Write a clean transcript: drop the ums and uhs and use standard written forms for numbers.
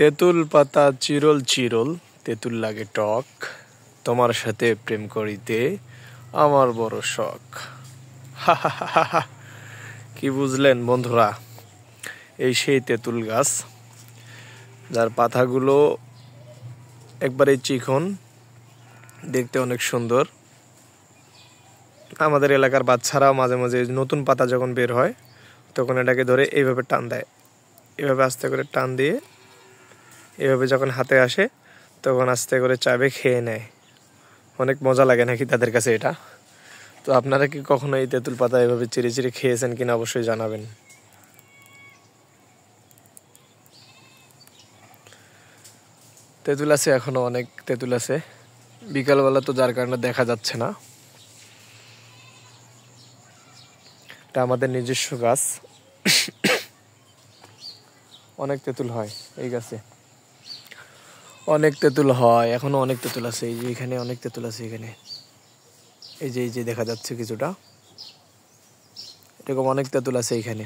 তেঁতুল পাতা চিরল চিরল, তেঁতুল লাগে টক, তোমার সাথে প্রেম করিতে আমার বড় শখ। হা হা হা হা। কি বুঝলেন বন্ধুরা? এই সেই তেঁতুল গাছ, যার পাতাগুলো একবারে চিকন, দেখতে অনেক সুন্দর। আমাদের এলাকার বাচ্চারাও মাঝে মাঝে নতুন পাতা যখন বের হয় তখন এটাকে ধরে এইভাবে টান দেয়, এভাবে আস্তে করে টান দিয়ে এভাবে যখন হাতে আসে তখন আস্তে করে চাবে খেয়ে নেয়। অনেক মজা লাগে নাকি তাদের কাছে এটা? তো আপনারা কি কখনো এই তেঁতুল পাতা এভাবে চিড়ে চিড়ে খেয়েছেন কিনা অবশ্যই জানাবেন। তেঁতুল আছে, এখনো অনেক তেঁতুল আছে, বিকালবেলা তো যার কারণে দেখা যাচ্ছে না। এটা আমাদের নিজস্ব গাছ, অনেক তেঁতুল হয় এই গাছে, অনেক তেঁতুল হয়, এখনো অনেক তেঁতুল আছে। এই যে এখানে অনেক তেঁতুল আছে, এখানে এই যে দেখা যাচ্ছে কিছুটা, এরকম অনেক তেঁতুল আছে এইখানে।